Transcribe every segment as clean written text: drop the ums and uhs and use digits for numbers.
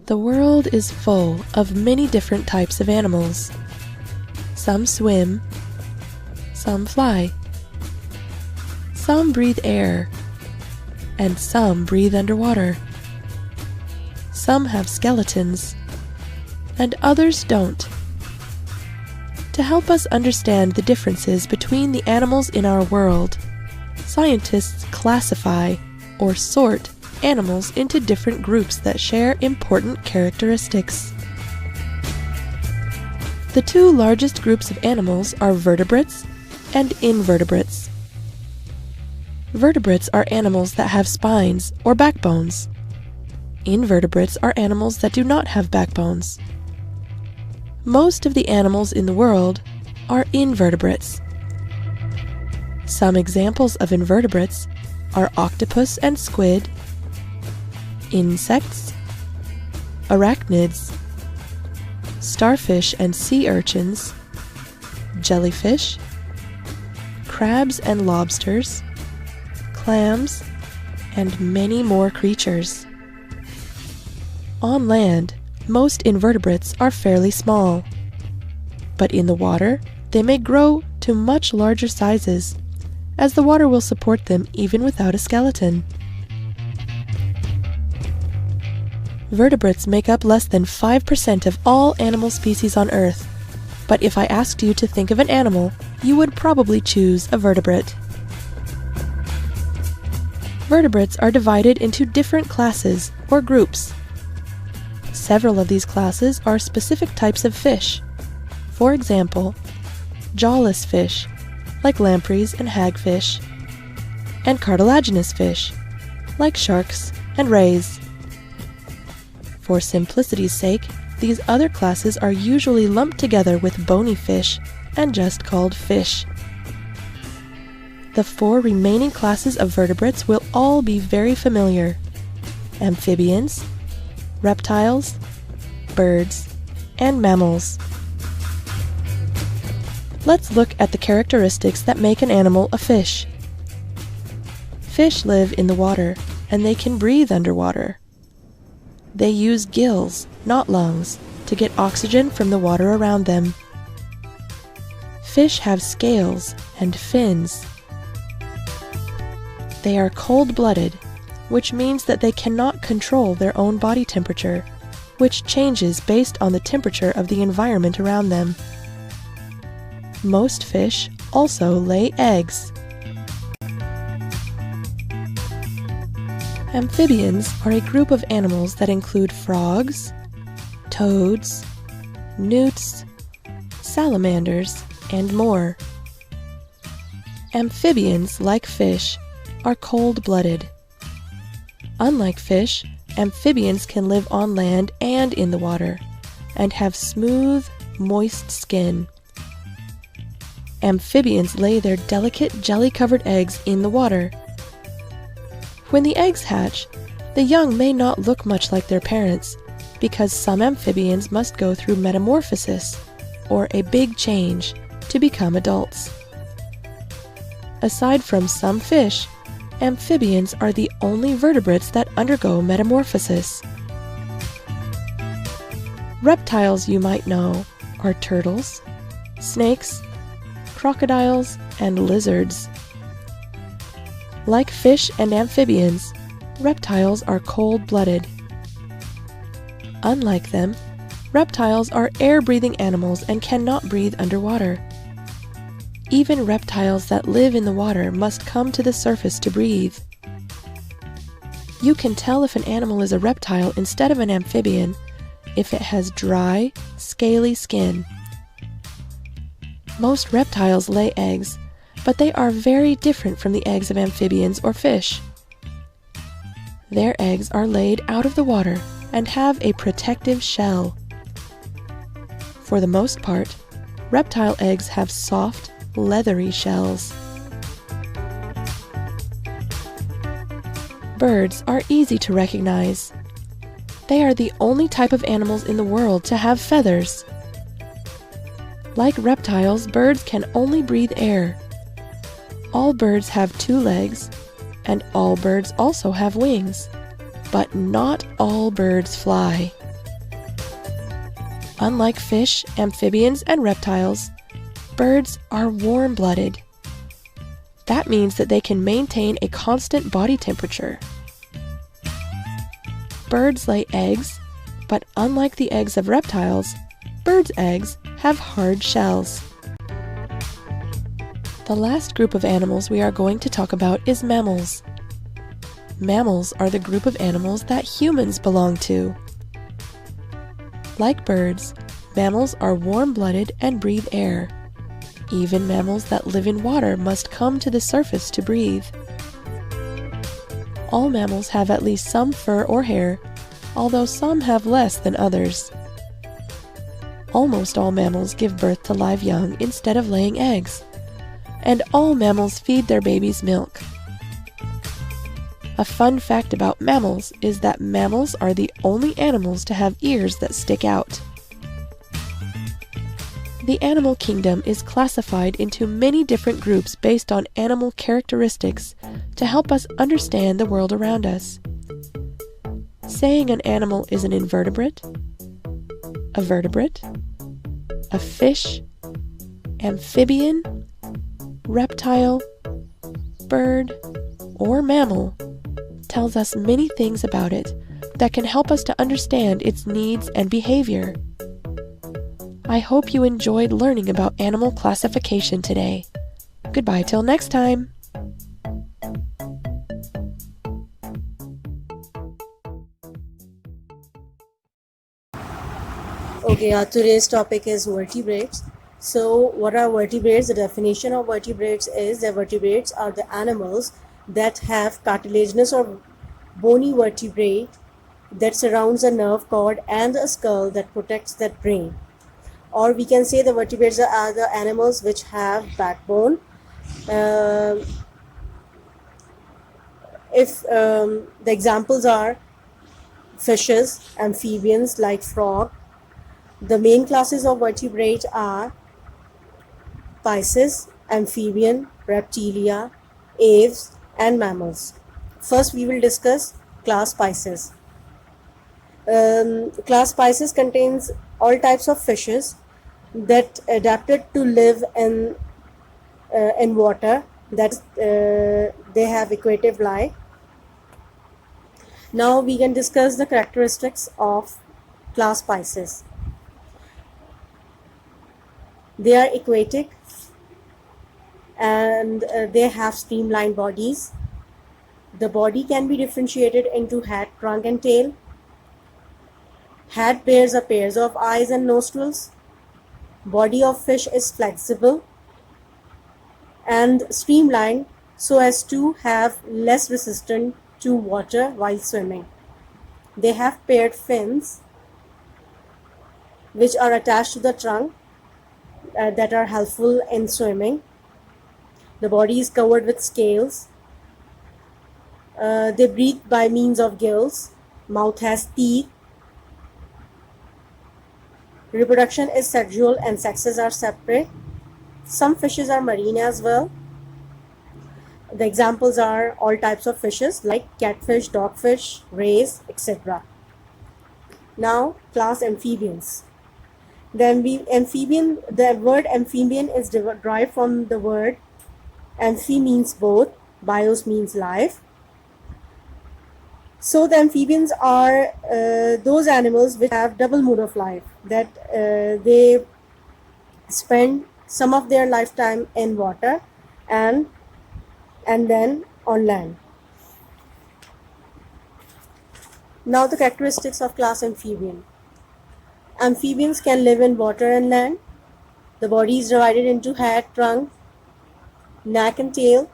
The world is full of many different types of animals. Some swim, some fly, some breathe air, and some breathe underwater. Some have skeletons, and others don't. To help us understand the differences between the animals in our world, scientists classify or sort animals into different groups that share important characteristics. The two largest groups of animals are vertebrates and invertebrates. Vertebrates are animals that have spines or backbones. Invertebrates are animals that do not have backbones. Most of the animals in the world are invertebrates. Some examples of invertebrates are octopus and squid, insects, arachnids, starfish and sea urchins, jellyfish, crabs and lobsters, clams, and many more creatures. On land, most invertebrates are fairly small, but in the water, they may grow to much larger sizes, as the water will support them even without a skeleton. Vertebrates make up less than 5% of all animal species on Earth, but if I asked you to think of an animal, you would probably choose a vertebrate. Vertebrates are divided into different classes or groups. Several of these classes are specific types of fish. For example, jawless fish, like lampreys and hagfish, and cartilaginous fish, like sharks and rays. For simplicity's sake, these other classes are usually lumped together with bony fish and just called fish. The four remaining classes of vertebrates will all be very familiar: amphibians, reptiles, birds, and mammals. Let's look at the characteristics that make an animal a fish. Fish live in the water, and they can breathe underwater. They use gills, not lungs, to get oxygen from the water around them. Fish have scales and fins. They are cold-blooded, which means that they cannot control their own body temperature, which changes based on the temperature of the environment around them. Most fish also lay eggs. Amphibians are a group of animals that include frogs, toads, newts, salamanders, and more. Amphibians, like fish, are cold-blooded. Unlike fish, amphibians can live on land and in the water, and have smooth, moist skin. Amphibians lay their delicate jelly-covered eggs in the water. When the eggs hatch, the young may not look much like their parents, because some amphibians must go through metamorphosis, or a big change, to become adults. Aside from some fish, amphibians are the only vertebrates that undergo metamorphosis. Reptiles you might know are turtles, snakes, crocodiles, and lizards. Like fish and amphibians, reptiles are cold-blooded. Unlike them, reptiles are air-breathing animals and cannot breathe underwater. Even reptiles that live in the water must come to the surface to breathe. You can tell if an animal is a reptile instead of an amphibian if it has dry, scaly skin. Most reptiles lay eggs, but they are very different from the eggs of amphibians or fish. Their eggs are laid out of the water and have a protective shell. For the most part, reptile eggs have soft, leathery shells. Birds are easy to recognize. They are the only type of animals in the world to have feathers. Like reptiles, birds can only breathe air. All birds have 2 legs, and all birds also have wings, but not all birds fly. Unlike fish, amphibians, and reptiles, birds are warm-blooded. That means that they can maintain a constant body temperature. Birds lay eggs, but unlike the eggs of reptiles, birds' eggs have hard shells. The last group of animals we are going to talk about is mammals. Mammals are the group of animals that humans belong to. Like birds, mammals are warm-blooded and breathe air. Even mammals that live in water must come to the surface to breathe. All mammals have at least some fur or hair, although some have less than others. Almost all mammals give birth to live young instead of laying eggs, and all mammals feed their babies milk. A fun fact about mammals is that mammals are the only animals to have ears that stick out. The animal kingdom is classified into many different groups based on animal characteristics to help us understand the world around us. Saying an animal is an invertebrate, a vertebrate, a fish, amphibian, reptile, bird, or mammal tells us many things about it that can help us to understand its needs and behavior. I hope you enjoyed learning about animal classification today. Goodbye till next time. Okay, today's topic is vertebrates. So, what are vertebrates? The definition of vertebrates is that vertebrates are the animals that have cartilaginous or bony vertebrae that surrounds a nerve cord and a skull that protects that brain. Or we can say the vertebrates are the animals which have backbone. The examples are fishes, amphibians like frog. The main classes of vertebrate are Pisces, amphibian, reptilia, aves, and mammals. First, we will discuss class Pisces. Class Pisces contains all types of fishes that adapted to live in water. That they have aquatic life. Now we can discuss the characteristics of class Pisces. They are aquatic and they have streamlined bodies. The body can be differentiated into head, trunk, and tail. Head bears a pair of eyes and nostrils. Body of fish is flexible and streamlined so as to have less resistance to water while swimming. They have paired fins which are attached to the trunk that are helpful in swimming. The body is covered with scales. They breathe by means of gills. Mouth has teeth. Reproduction is sexual and sexes are separate. Some fishes are marine as well. The examples are all types of fishes like catfish, dogfish, rays, etc. Now, class amphibians. The word amphibian is derived from the word amphi means both, bios means life. So the amphibians are those animals which have double mode of life, that they spend some of their lifetime in water and then on land. Now the characteristics of class amphibian. Amphibians can live in water and land. The body is divided into head, trunk, neck and tail.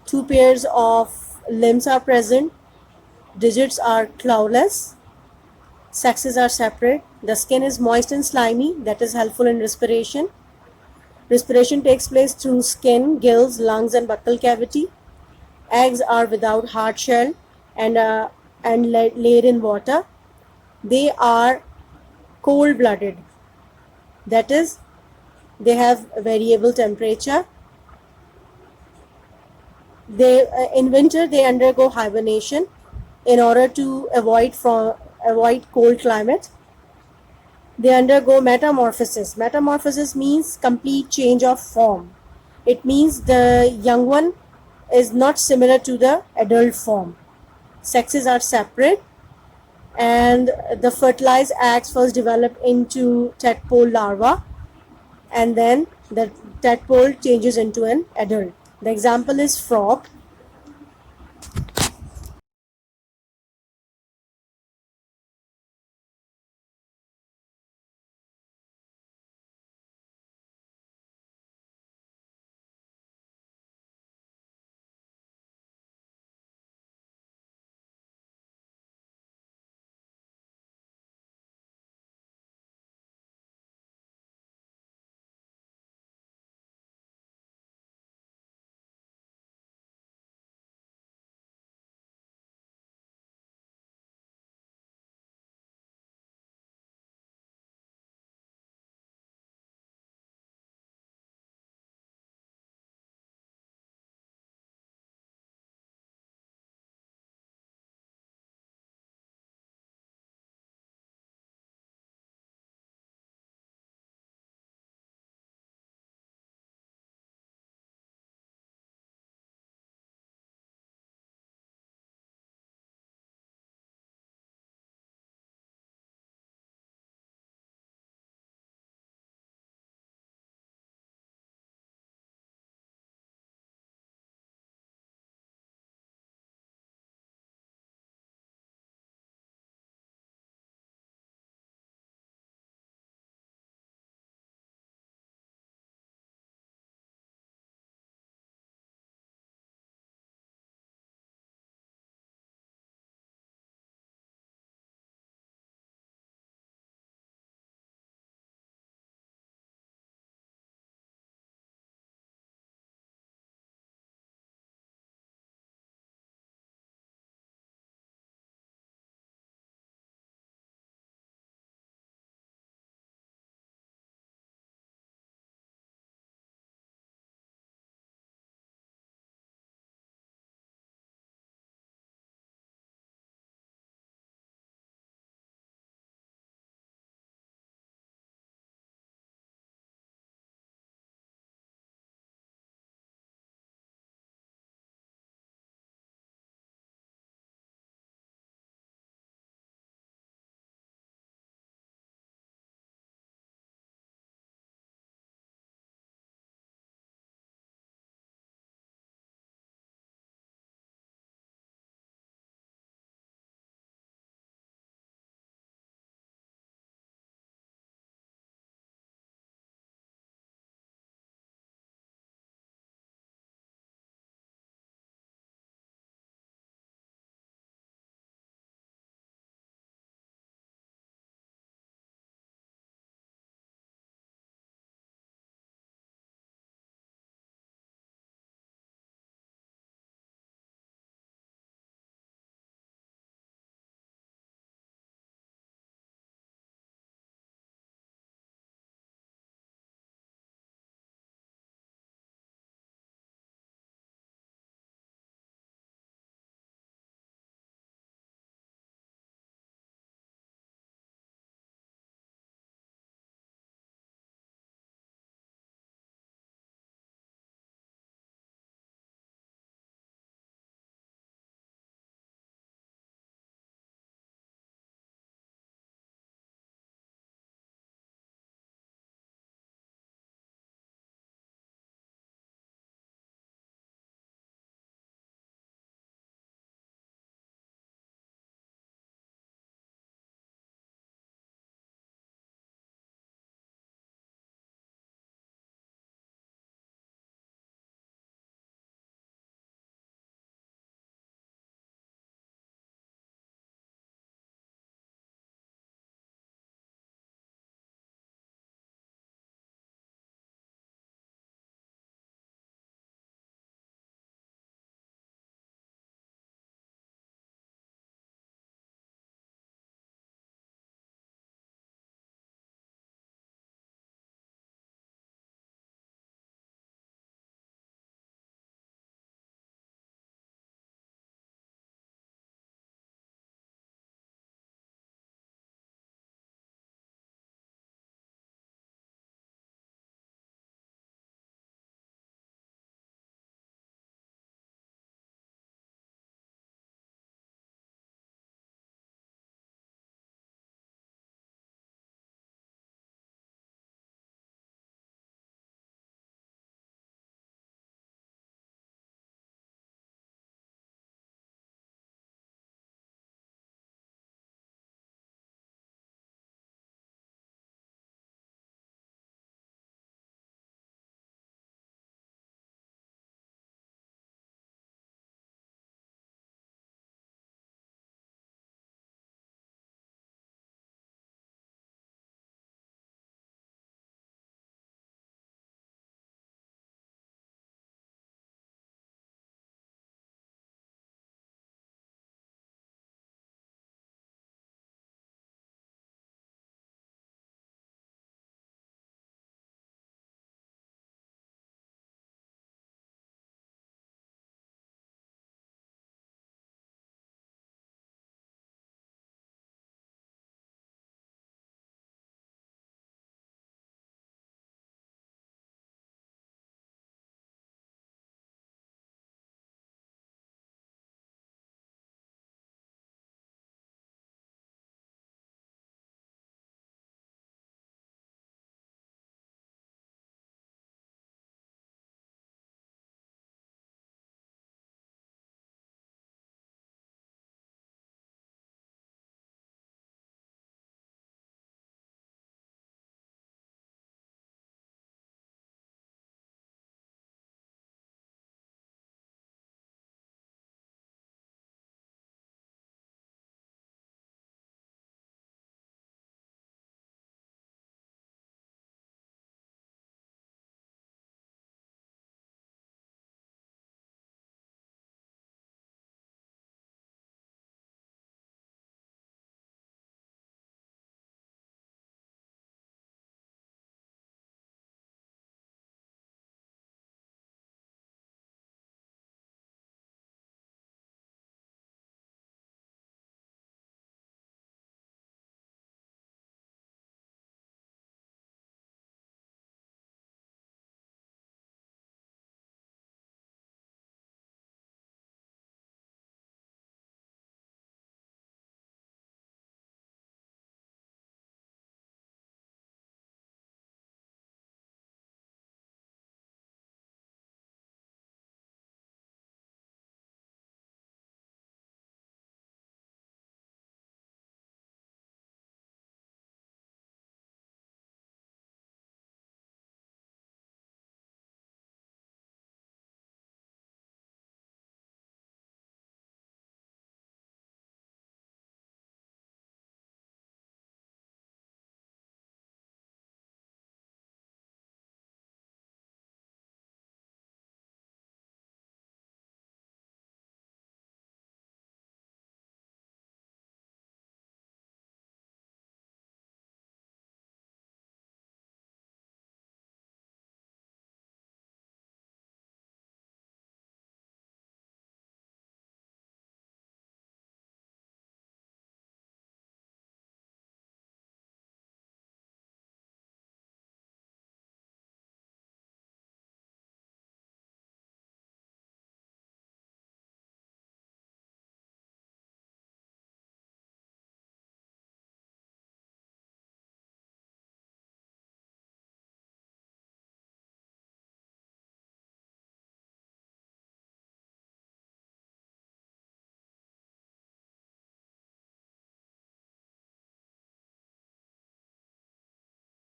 2 pairs of limbs are present. Digits are clawless. Sexes are separate. The skin is moist and slimy, that is helpful in respiration. Respiration takes place through skin, gills, lungs, and buccal cavity. Eggs are without hard shell and laid in water. They are cold-blooded, that is, they have variable temperature. In winter they undergo hibernation in order to avoid cold climate. They undergo metamorphosis. Metamorphosis means complete change of form. It means the young one is not similar to the adult form. Sexes are separate, and the fertilized eggs first develop into tadpole larva, and then the tadpole changes into an adult. The example is frog.